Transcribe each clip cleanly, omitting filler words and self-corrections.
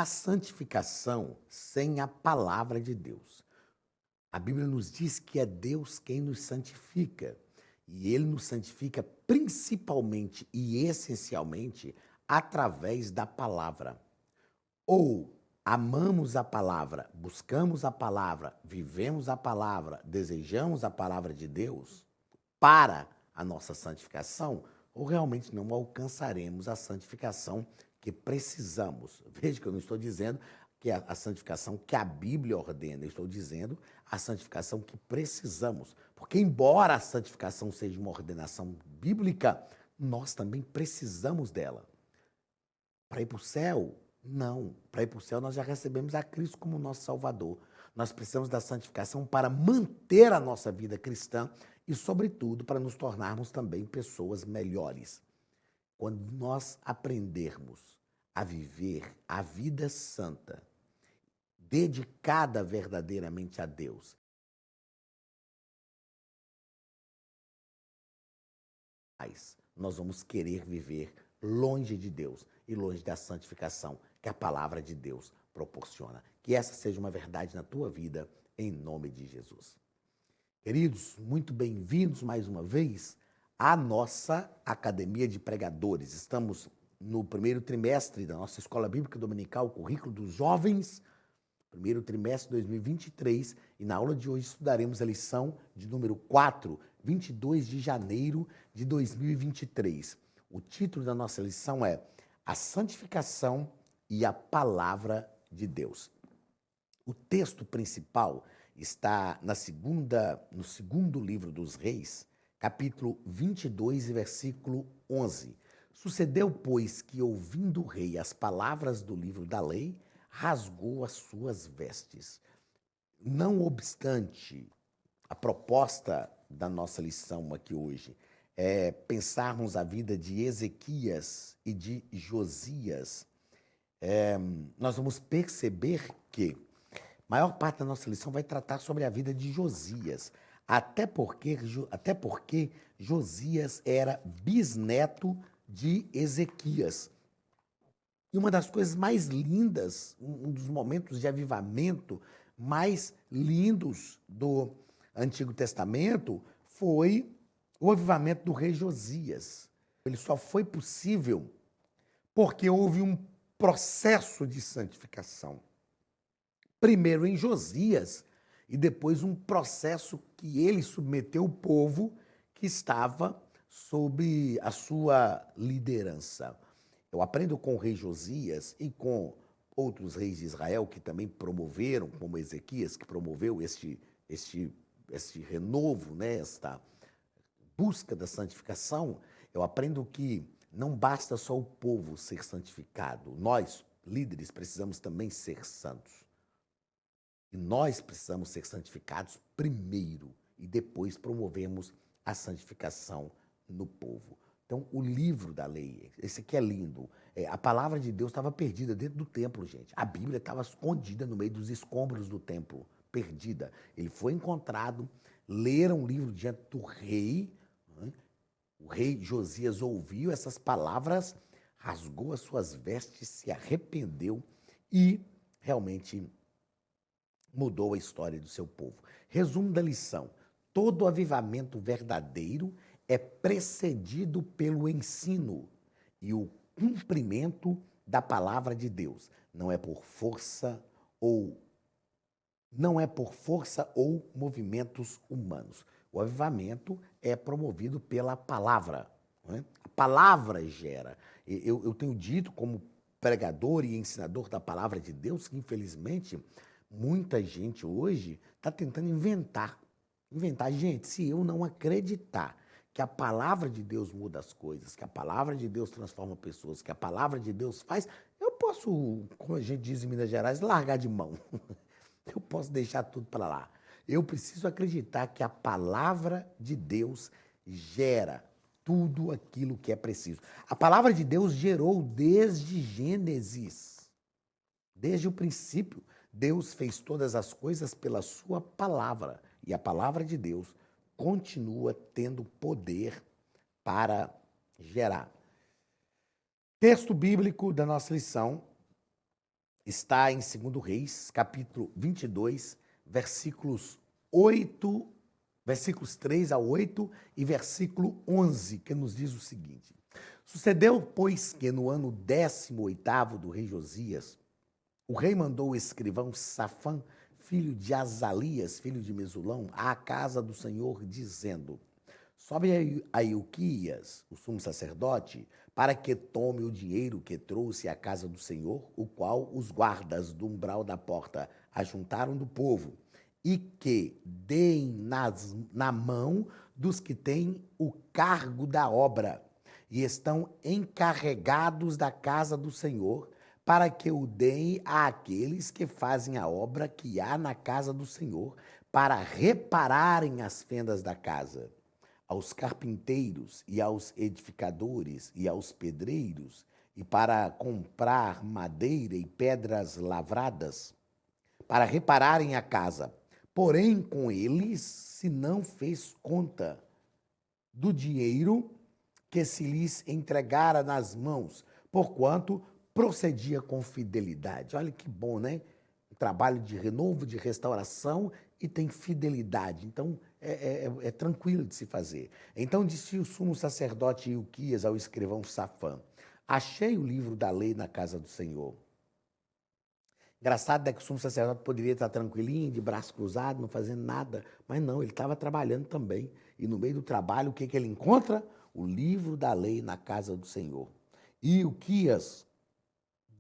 há santificação sem a palavra de Deus. A Bíblia nos diz que é Deus quem nos santifica. E Ele nos santifica principalmente e essencialmente através da palavra. Ou amamos a palavra, buscamos a palavra, vivemos a palavra, desejamos a palavra de Deus para a nossa santificação, ou realmente não alcançaremos a santificação que precisamos. Veja que eu não estou dizendo que é a santificação que a Bíblia ordena, eu estou dizendo a santificação que precisamos. Porque, embora a santificação seja uma ordenação bíblica, nós também precisamos dela. Para ir para o céu, não. Para ir para o céu, nós já recebemos a Cristo como nosso Salvador. Nós precisamos da santificação para manter a nossa vida cristã e, sobretudo, para nos tornarmos também pessoas melhores. Quando nós aprendermos a viver a vida santa, dedicada verdadeiramente a Deus, nós vamos querer viver longe de Deus e longe da santificação que a palavra de Deus proporciona. Que essa seja uma verdade na tua vida, em nome de Jesus. Queridos, muito bem-vindos mais uma vez à nossa Academia de Pregadores. Estamos no primeiro trimestre da nossa Escola Bíblica Dominical, Currículo dos Jovens, primeiro trimestre de 2023, e na aula de hoje estudaremos a lição de número 4, 22 de janeiro de 2023. O título da nossa lição é A Santificação e a Palavra de Deus. O texto principal está no segundo livro dos Reis, capítulo 22 e versículo 11. Sucedeu, pois, que, ouvindo o rei as palavras do livro da lei, rasgou as suas vestes. Não obstante, a proposta da nossa lição aqui hoje é pensarmos a vida de Ezequias e de Josias. Nós vamos perceber que a maior parte da nossa lição vai tratar sobre a vida de Josias, até porque Josias era bisneto de Ezequias. E uma das coisas mais lindas, um dos momentos de avivamento mais lindos do Antigo Testamento foi o avivamento do rei Josias. Ele só foi possível porque houve um processo de santificação. Primeiro em Josias e depois um processo que ele submeteu o povo que estava sob a sua liderança. Eu aprendo com o rei Josias e com outros reis de Israel que também promoveram, como Ezequias, que promoveu este renovo, né, esta busca da santificação. Eu aprendo que não basta só o povo ser santificado, nós, líderes, precisamos também ser santos. E nós precisamos ser santificados primeiro e depois promovemos a santificação no povo. Então, o livro da lei, esse aqui é lindo. A palavra de Deus estava perdida dentro do templo, gente. A Bíblia estava escondida no meio dos escombros do templo, perdida. Ele foi encontrado, leram o livro diante do rei, né? O rei Josias ouviu essas palavras, rasgou as suas vestes, se arrependeu e realmente mudou a história do seu povo. Resumo da lição: todo avivamento verdadeiro é precedido pelo ensino e o cumprimento da palavra de Deus. Não é por força ou movimentos humanos. O avivamento é promovido pela palavra, não é? A palavra gera. Eu tenho dito, como pregador e ensinador da palavra de Deus, que infelizmente muita gente hoje está tentando inventar. Gente, se eu não acreditar que a palavra de Deus muda as coisas, que a palavra de Deus transforma pessoas, que a palavra de Deus faz, eu posso, como a gente diz em Minas Gerais, largar de mão. Eu posso deixar tudo para lá. Eu preciso acreditar que a palavra de Deus gera tudo aquilo que é preciso. A palavra de Deus gerou desde Gênesis. Desde o princípio, Deus fez todas as coisas pela sua palavra. E a palavra de Deus continua tendo poder para gerar. Texto bíblico da nossa lição está em 2 Reis, capítulo 22, versículos 3 a 8 e versículo 11, que nos diz o seguinte: Sucedeu, pois, que no ano 18º do rei Josias, o rei mandou o escrivão Safã, filho de Azalias, filho de Mesulão, à casa do Senhor, dizendo: Sobe a Ilquias, o sumo sacerdote, para que tome o dinheiro que trouxe à casa do Senhor, o qual os guardas do umbral da porta ajuntaram do povo, e que deem na mão dos que têm o cargo da obra e estão encarregados da casa do Senhor, para que o deem àqueles que fazem a obra que há na casa do Senhor, para repararem as fendas da casa, aos carpinteiros e aos edificadores e aos pedreiros, e para comprar madeira e pedras lavradas, para repararem a casa. Porém, com eles se não fez conta do dinheiro que se lhes entregara nas mãos, porquanto procedia com fidelidade. Olha que bom, né? Um trabalho de renovo, de restauração e tem fidelidade. Então, é tranquilo de se fazer. Então, disse o sumo sacerdote Ilquias ao escrivão Safã: Achei o livro da lei na casa do Senhor. Engraçado é que o sumo sacerdote poderia estar tranquilinho, de braço cruzado, não fazendo nada, mas não, ele estava trabalhando também. E no meio do trabalho, o que ele encontra? O livro da lei na casa do Senhor. E Ilquias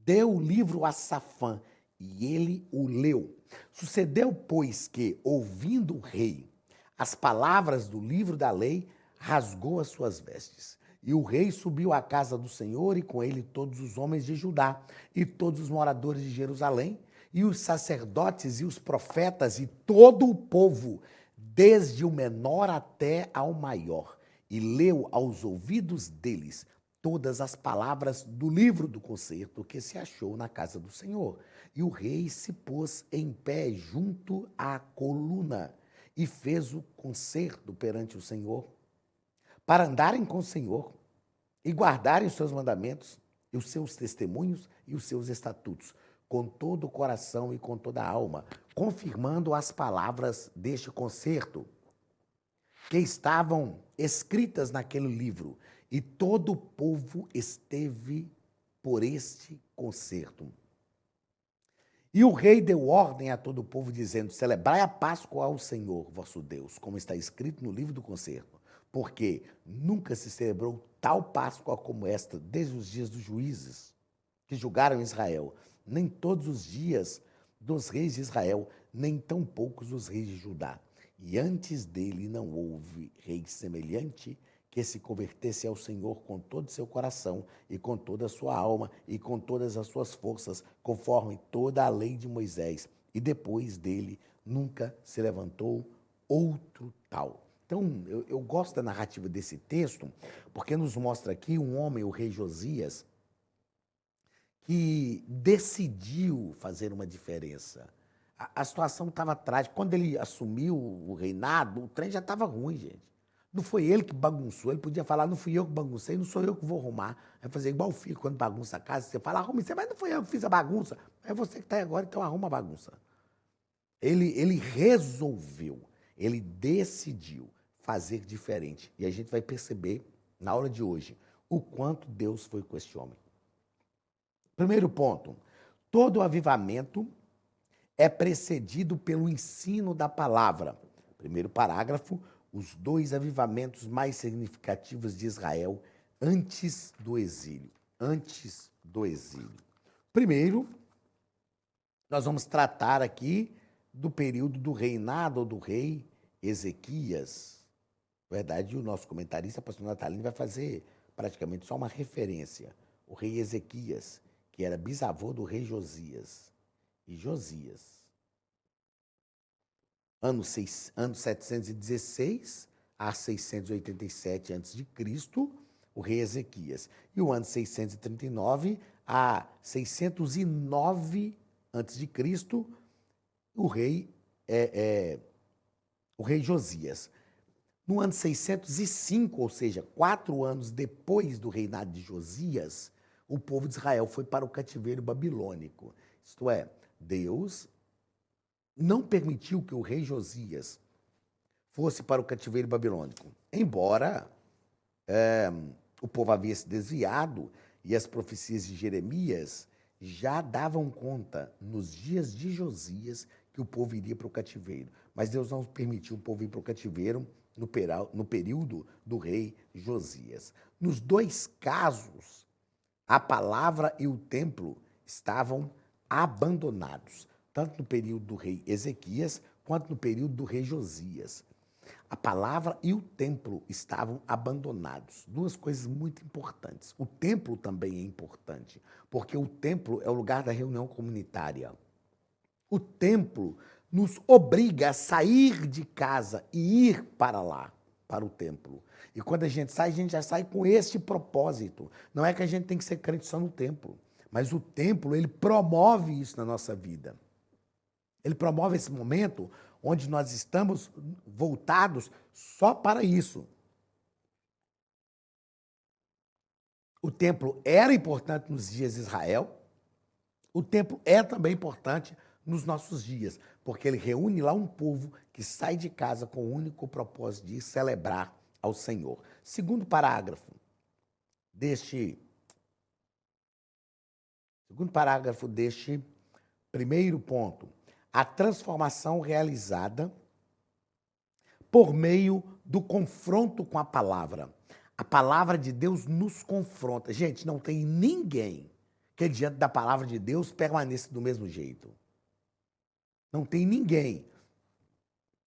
deu o livro a Safã, e ele o leu. Sucedeu, pois, que, ouvindo o rei as palavras do livro da lei, rasgou as suas vestes. E o rei subiu à casa do Senhor, e com ele todos os homens de Judá, e todos os moradores de Jerusalém, e os sacerdotes e os profetas, e todo o povo, desde o menor até ao maior, e leu aos ouvidos deles todas as palavras do livro do concerto que se achou na casa do Senhor. E o rei se pôs em pé junto à coluna e fez o concerto perante o Senhor, para andarem com o Senhor e guardarem os seus mandamentos e os seus testemunhos e os seus estatutos, com todo o coração e com toda a alma, confirmando as palavras deste concerto que estavam escritas naquele livro, e todo o povo esteve por este concerto. E o rei deu ordem a todo o povo, dizendo: Celebrai a Páscoa ao Senhor, vosso Deus, como está escrito no livro do concerto, porque nunca se celebrou tal Páscoa como esta, desde os dias dos juízes que julgaram Israel, nem todos os dias dos reis de Israel, nem tão poucos os reis de Judá. E antes dele não houve rei semelhante que se convertesse ao Senhor com todo o seu coração e com toda a sua alma e com todas as suas forças, conforme toda a lei de Moisés. E depois dele nunca se levantou outro tal. Então, eu gosto da narrativa desse texto, porque nos mostra aqui um homem, o rei Josias, que decidiu fazer uma diferença. A situação estava trágica. Quando ele assumiu o reinado, o trem já estava ruim, gente. Não foi ele que bagunçou. Ele podia falar: não fui eu que baguncei, não sou eu que vou arrumar. É fazer igual o filho quando bagunça a casa. Você fala: arrume você, mas não foi eu que fiz a bagunça. É você que está aí agora, então arruma a bagunça. Ele resolveu, ele decidiu fazer diferente. E a gente vai perceber, na aula de hoje, o quanto Deus foi com esse homem. Primeiro ponto: todo avivamento é precedido pelo ensino da palavra. Primeiro parágrafo: os dois avivamentos mais significativos de Israel antes do exílio. Antes do exílio. Primeiro, nós vamos tratar aqui do período do reinado do rei Ezequias. Na verdade, o nosso comentarista, o pastor Natalino, vai fazer praticamente só uma referência. O rei Ezequias, que era bisavô do rei Josias. E Josias, ano 716 a 687 a.C., o rei Ezequias. E o ano 639 a 609 a.C., o rei Josias. No ano 605, ou seja, 4 anos depois do reinado de Josias, o povo de Israel foi para o cativeiro babilônico. Isto é, Deus não permitiu que o rei Josias fosse para o cativeiro babilônico, embora o povo havia se desviado e as profecias de Jeremias já davam conta, nos dias de Josias, que o povo iria para o cativeiro. Mas Deus não permitiu o povo ir para o cativeiro no período do rei Josias. Nos dois casos, a palavra e o templo estavam abandonados, tanto no período do rei Ezequias, quanto no período do rei Josias. A palavra e o templo estavam abandonados. Duas coisas muito importantes. O templo também é importante, porque o templo é o lugar da reunião comunitária. O templo nos obriga a sair de casa e ir para lá, para o templo. E quando a gente já sai com este propósito. Não é que a gente tem que ser crente só no templo, mas o templo, ele promove isso na nossa vida. Ele promove esse momento onde nós estamos voltados só para isso. O templo era importante nos dias de Israel, o templo é também importante nos nossos dias, porque ele reúne lá um povo que sai de casa com o único propósito de celebrar ao Senhor. Segundo parágrafo deste primeiro ponto, a transformação realizada por meio do confronto com a palavra. A palavra de Deus nos confronta. Gente, não tem ninguém que diante da palavra de Deus permaneça do mesmo jeito. Não tem ninguém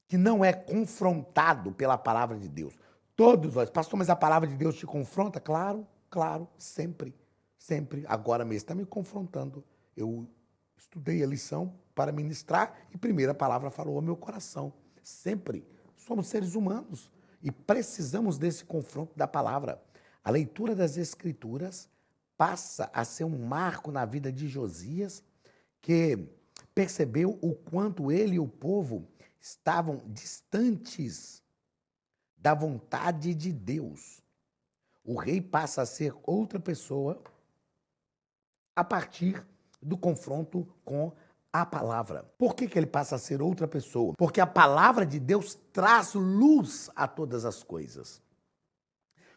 que não é confrontado pela palavra de Deus. Todos nós. Pastor, mas a palavra de Deus te confronta? Claro, sempre. Sempre. Agora mesmo está me confrontando. Eu estudei a lição para ministrar e primeiro a palavra falou ao meu coração. Sempre. Somos seres humanos e precisamos desse confronto da palavra. A leitura das Escrituras passa a ser um marco na vida de Josias, que percebeu o quanto ele e o povo estavam distantes da vontade de Deus. O rei passa a ser outra pessoa a partir do confronto com a palavra. Por que ele passa a ser outra pessoa? Porque a palavra de Deus traz luz a todas as coisas.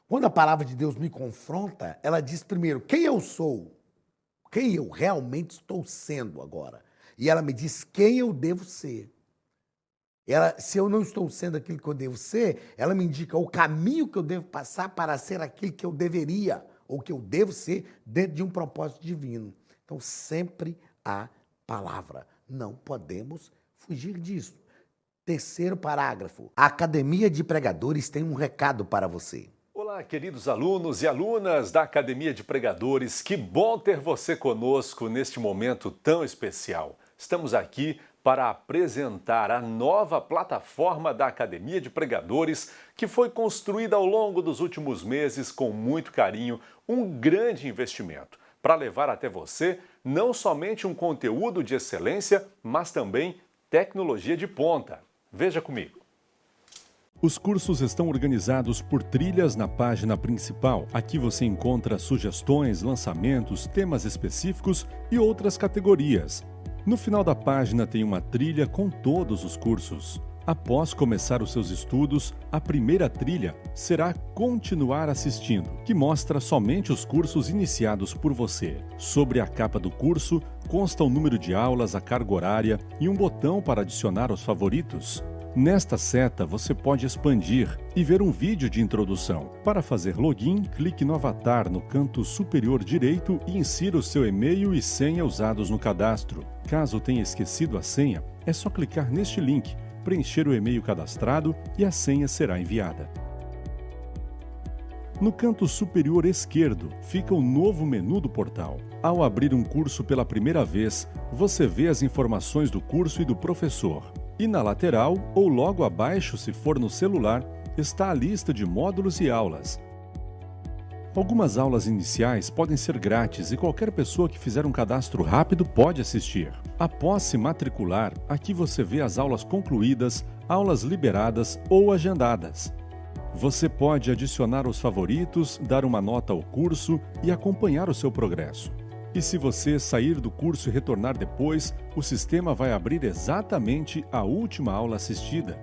Quando a palavra de Deus me confronta, ela diz primeiro quem eu sou, quem eu realmente estou sendo agora. E ela me diz quem eu devo ser. Se eu não estou sendo aquilo que eu devo ser, ela me indica o caminho que eu devo passar para ser aquilo que eu deveria, ou que eu devo ser dentro de um propósito divino. Então, sempre a palavra. Não podemos fugir disso. Terceiro parágrafo. A Academia de Pregadores tem um recado para você. Olá, queridos alunos e alunas da Academia de Pregadores. Que bom ter você conosco neste momento tão especial. Estamos aqui para apresentar a nova plataforma da Academia de Pregadores, que foi construída ao longo dos últimos meses com muito carinho, um grande investimento, para levar até você não somente um conteúdo de excelência, mas também tecnologia de ponta. Veja comigo. Os cursos estão organizados por trilhas na página principal. Aqui você encontra sugestões, lançamentos, temas específicos e outras categorias. No final da página tem uma trilha com todos os cursos. Após começar os seus estudos, a primeira trilha será Continuar Assistindo, que mostra somente os cursos iniciados por você. Sobre a capa do curso, consta o número de aulas, a carga horária e um botão para adicionar aos favoritos. Nesta seta, você pode expandir e ver um vídeo de introdução. Para fazer login, clique no avatar no canto superior direito e insira o seu e-mail e senha usados no cadastro. Caso tenha esquecido a senha, é só clicar neste link, preencher o e-mail cadastrado e a senha será enviada. No canto superior esquerdo fica o novo menu do portal. Ao abrir um curso pela primeira vez, você vê as informações do curso e do professor. E na lateral, ou logo abaixo se for no celular, está a lista de módulos e aulas. Algumas aulas iniciais podem ser grátis e qualquer pessoa que fizer um cadastro rápido pode assistir. Após se matricular, aqui você vê as aulas concluídas, aulas liberadas ou agendadas. Você pode adicionar os favoritos, dar uma nota ao curso e acompanhar o seu progresso. E se você sair do curso e retornar depois, o sistema vai abrir exatamente a última aula assistida.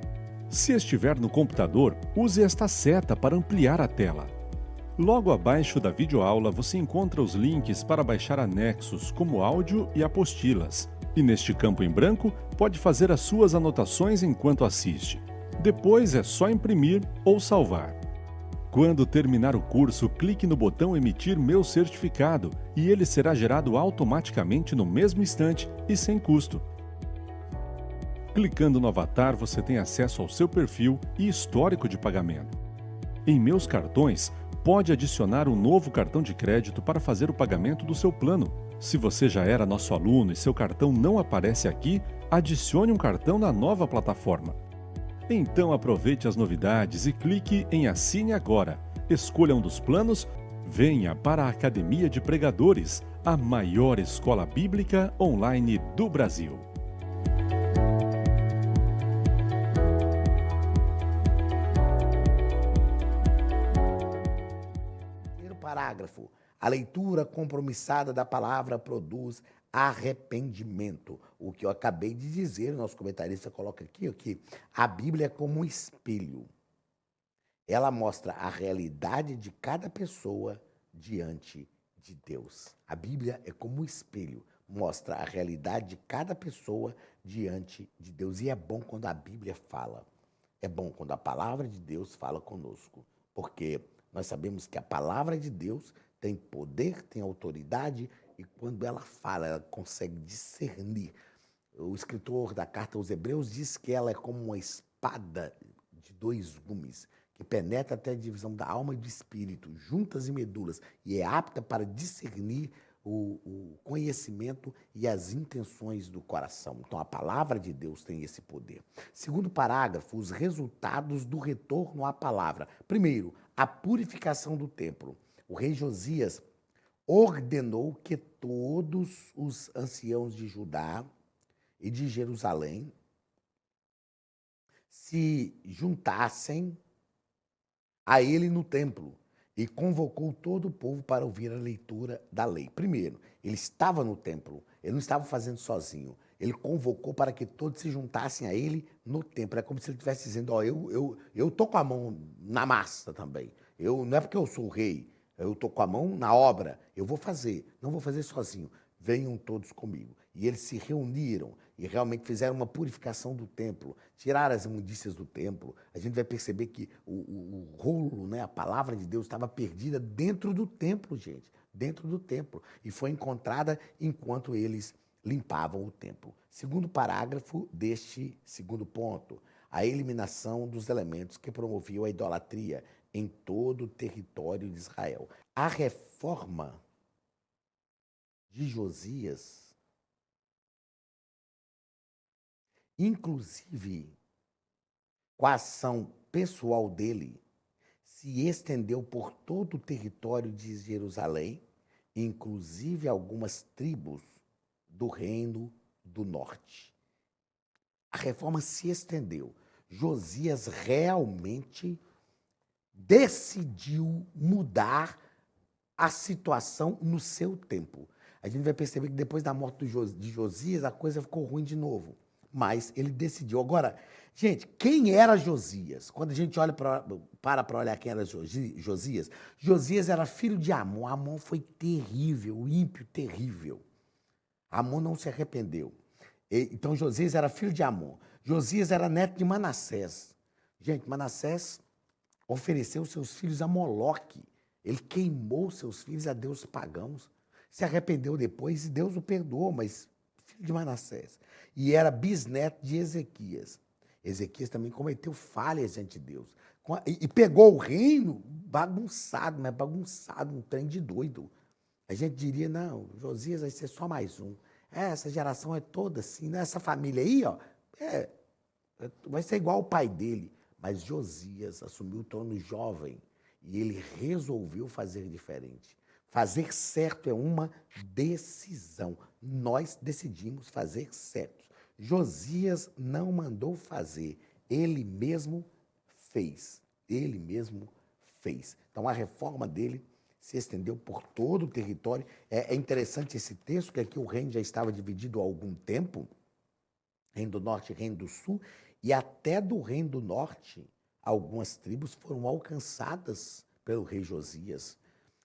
Se estiver no computador, use esta seta para ampliar a tela. Logo abaixo da videoaula você encontra os links para baixar anexos, como áudio e apostilas. E neste campo em branco, pode fazer as suas anotações enquanto assiste. Depois é só imprimir ou salvar. Quando terminar o curso, clique no botão Emitir meu certificado e ele será gerado automaticamente no mesmo instante e sem custo. Clicando no avatar, você tem acesso ao seu perfil e histórico de pagamento. Em Meus Cartões, pode adicionar um novo cartão de crédito para fazer o pagamento do seu plano. Se você já era nosso aluno e seu cartão não aparece aqui, adicione um cartão na nova plataforma. Então aproveite as novidades e clique em Assine Agora. Escolha um dos planos, venha para a Academia de Pregadores, a maior escola bíblica online do Brasil. Parágrafo. A leitura compromissada da palavra produz arrependimento. O que eu acabei de dizer, o nosso comentarista coloca aqui, que a Bíblia é como um espelho. Ela mostra a realidade de cada pessoa diante de Deus. A Bíblia é como um espelho, mostra a realidade de cada pessoa diante de Deus. E é bom quando a Bíblia fala. É bom quando a palavra de Deus fala conosco, porque nós sabemos que a palavra de Deus tem poder, tem autoridade, e quando ela fala, ela consegue discernir. O escritor da carta aos Hebreus diz que ela é como uma espada de dois gumes, que penetra até a divisão da alma e do espírito, juntas e medulas, e é apta para discernir o conhecimento e as intenções do coração. Então, a palavra de Deus tem esse poder. Segundo parágrafo, os resultados do retorno à palavra. Primeiro, a purificação do templo. O rei Josias ordenou que todos os anciãos de Judá e de Jerusalém se juntassem a ele no templo e convocou todo o povo para ouvir a leitura da lei. Primeiro, ele estava no templo, ele não estava fazendo sozinho. Ele convocou para que todos se juntassem a ele no templo. É como se ele estivesse dizendo, ó, eu tô com a mão na massa também. Não é porque eu sou o rei, eu tô com a mão na obra. Eu vou fazer, não vou fazer sozinho. Venham todos comigo. E eles se reuniram e realmente fizeram uma purificação do templo, tiraram as imundícias do templo. A gente vai perceber que o rolo, né, a palavra de Deus estava perdida dentro do templo, gente, dentro do templo. E foi encontrada enquanto eles limpavam o templo. Segundo parágrafo deste segundo ponto, a eliminação dos elementos que promoviam a idolatria em todo o território de Israel. A reforma de Josias, inclusive com a ação pessoal dele, se estendeu por todo o território de Jerusalém, inclusive algumas tribos do reino do norte. A reforma se estendeu. Josias realmente decidiu mudar a situação no seu tempo. A gente vai perceber que depois da morte de Josias, a coisa ficou ruim de novo. Mas ele decidiu. Agora, gente, quem era Josias? Quando a gente olha para olhar quem era Josias, Josias era filho de Amon. Amon foi terrível, ímpio, terrível. Amon não se arrependeu. Então, Josias era filho de Amon. Josias era neto de Manassés. Gente, Manassés ofereceu seus filhos a Moloque. Ele queimou seus filhos a deuses pagãos. Se arrependeu depois e Deus o perdoou, mas filho de Manassés. E era bisneto de Ezequias. Ezequias também cometeu falhas diante de Deus. E pegou o reino bagunçado, mas bagunçado, um trem de doido. A gente diria, não, Josias vai ser só mais um. Essa geração é toda assim, né? Essa família aí, ó, vai ser igual ao pai dele. Mas Josias assumiu o trono jovem e ele resolveu fazer diferente. Fazer certo é uma decisão. Nós decidimos fazer certo. Josias não mandou fazer, ele mesmo fez. Ele mesmo fez. Então a reforma dele se estendeu por todo o território. É interessante esse texto, que aqui o reino já estava dividido há algum tempo, reino do norte e reino do sul, e até do reino do norte, algumas tribos foram alcançadas pelo rei Josias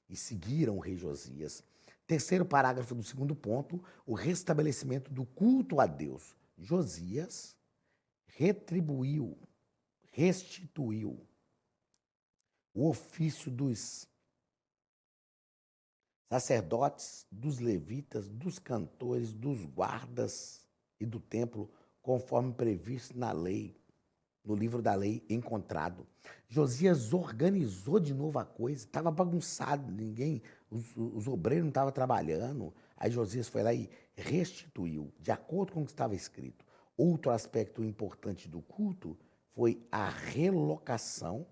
e seguiram o rei Josias. Terceiro parágrafo do segundo ponto, o restabelecimento do culto a Deus. Josias restituiu o ofício dos sacerdotes, dos levitas, dos cantores, dos guardas e do templo, conforme previsto na lei, no livro da lei encontrado. Josias organizou de novo a coisa, estava bagunçado, os obreiros não estavam trabalhando. Aí Josias foi lá e restituiu, de acordo com o que estava escrito. Outro aspecto importante do culto foi a relocação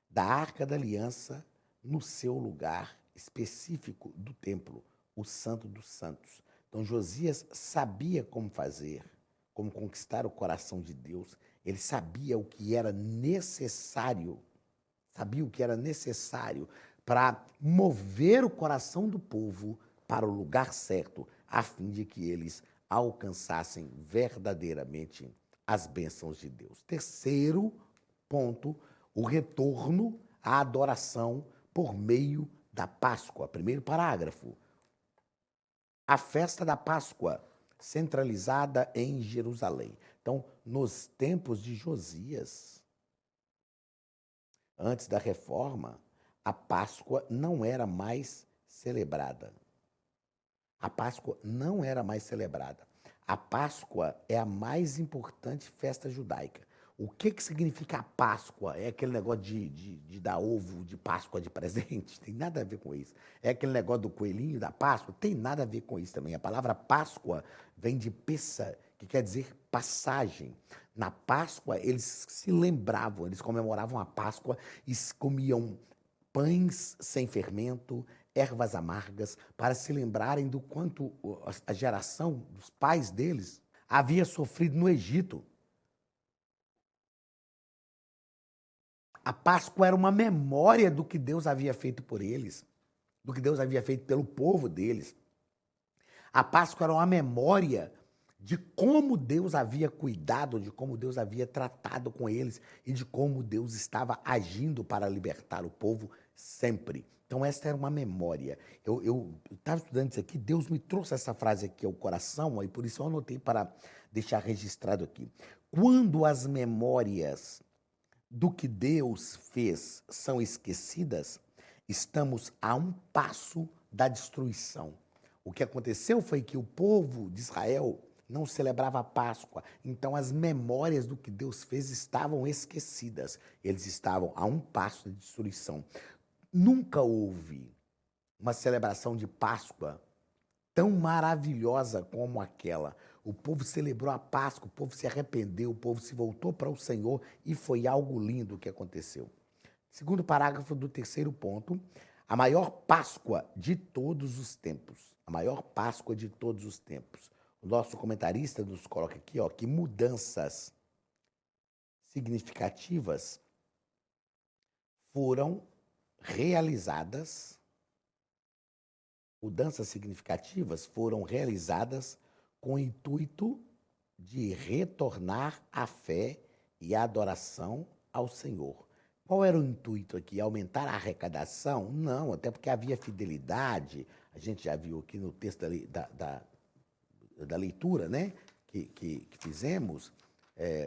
da Arca da Aliança no seu lugar específico do templo, o Santo dos Santos. Então Josias sabia como fazer, como conquistar o coração de Deus. Ele sabia o que era necessário, para mover o coração do povo para o lugar certo, a fim de que eles alcançassem verdadeiramente as bênçãos de Deus. Terceiro ponto, o retorno à adoração por meio da Páscoa. Primeiro parágrafo. A festa da Páscoa, centralizada em Jerusalém. Então, nos tempos de Josias, antes da reforma, a Páscoa não era mais celebrada. A Páscoa não era mais celebrada. A Páscoa é a mais importante festa judaica. O que significa a Páscoa? É aquele negócio de dar ovo de Páscoa de presente? Tem nada a ver com isso. É aquele negócio do coelhinho da Páscoa? Tem nada a ver com isso também. A palavra Páscoa vem de Pessa, que quer dizer passagem. Na Páscoa, eles se lembravam, eles comemoravam a Páscoa e comiam pães sem fermento, ervas amargas, para se lembrarem do quanto a geração dos pais deles havia sofrido no Egito. A Páscoa era uma memória do que Deus havia feito por eles, do que Deus havia feito pelo povo deles. A Páscoa era uma memória de como Deus havia cuidado, de como Deus havia tratado com eles e de como Deus estava agindo para libertar o povo sempre. Então, essa era uma memória. Eu estava estudando isso aqui, Deus me trouxe essa frase aqui ao coração, e por isso eu anotei para deixar registrado aqui. Quando as memórias do que Deus fez são esquecidas, estamos a um passo da destruição. O que aconteceu foi que o povo de Israel não celebrava a Páscoa, então as memórias do que Deus fez estavam esquecidas. Eles estavam a um passo da destruição. Nunca houve uma celebração de Páscoa tão maravilhosa como aquela. O povo celebrou a Páscoa, o povo se arrependeu, o povo se voltou para o Senhor e foi algo lindo o que aconteceu. Segundo parágrafo do terceiro ponto, a maior Páscoa de todos os tempos. A maior Páscoa de todos os tempos. O nosso comentarista nos coloca aqui, que mudanças significativas foram realizadas. Mudanças significativas foram realizadas com o intuito de retornar a fé e a adoração ao Senhor. Qual era o intuito aqui? Aumentar a arrecadação? Não, até porque havia fidelidade. A gente já viu aqui no texto da leitura, né, que fizemos,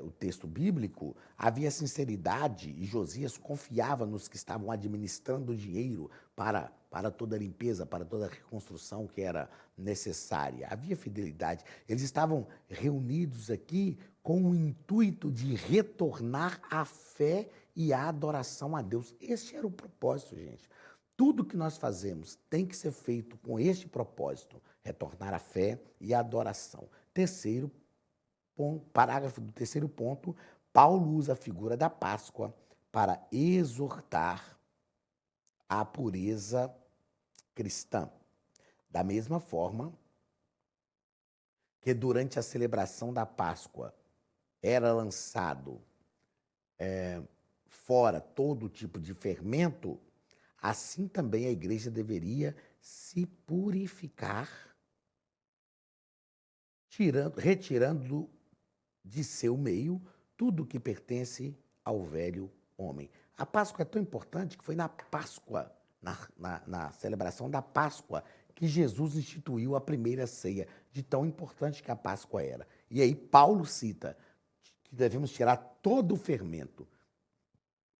o texto bíblico, havia sinceridade e Josias confiava nos que estavam administrando o dinheiro para toda a limpeza, para toda a reconstrução que era necessária. Havia fidelidade. Eles estavam reunidos aqui com o intuito de retornar à fé e à adoração a Deus. Esse era o propósito, gente. Tudo que nós fazemos tem que ser feito com este propósito, retornar à fé e à adoração. Terceiro parágrafo do terceiro ponto, Paulo usa a figura da Páscoa para exortar a pureza cristã. Da mesma forma que durante a celebração da Páscoa era lançado fora todo tipo de fermento, assim também a igreja deveria se purificar, retirando de seu meio tudo que pertence ao velho homem. A Páscoa é tão importante que foi na Páscoa, na celebração da Páscoa, que Jesus instituiu a primeira ceia, de tão importante que a Páscoa era. E aí Paulo cita que devemos tirar todo o fermento.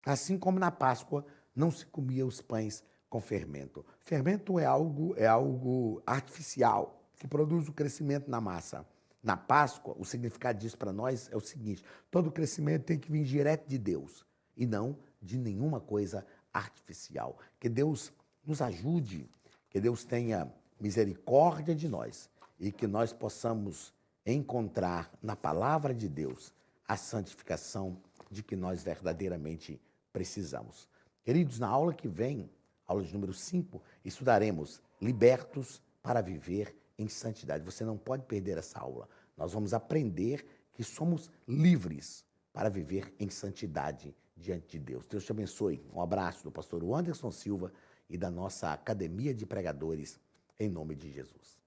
Assim como na Páscoa não se comia os pães com fermento. Fermento é algo artificial, que produz o crescimento na massa. Na Páscoa, o significado disso para nós é o seguinte: todo crescimento tem que vir direto de Deus e não de nenhuma coisa artificial. Que Deus nos ajude, que Deus tenha misericórdia de nós e que nós possamos encontrar na palavra de Deus a santificação de que nós verdadeiramente precisamos. Queridos, na aula que vem, aula de número 5, estudaremos libertos para viver em santidade. Você não pode perder essa aula. Nós vamos aprender que somos livres para viver em santidade diante de Deus. Deus te abençoe. Um abraço do pastor Anderson Silva e da nossa Academia de Pregadores, em nome de Jesus.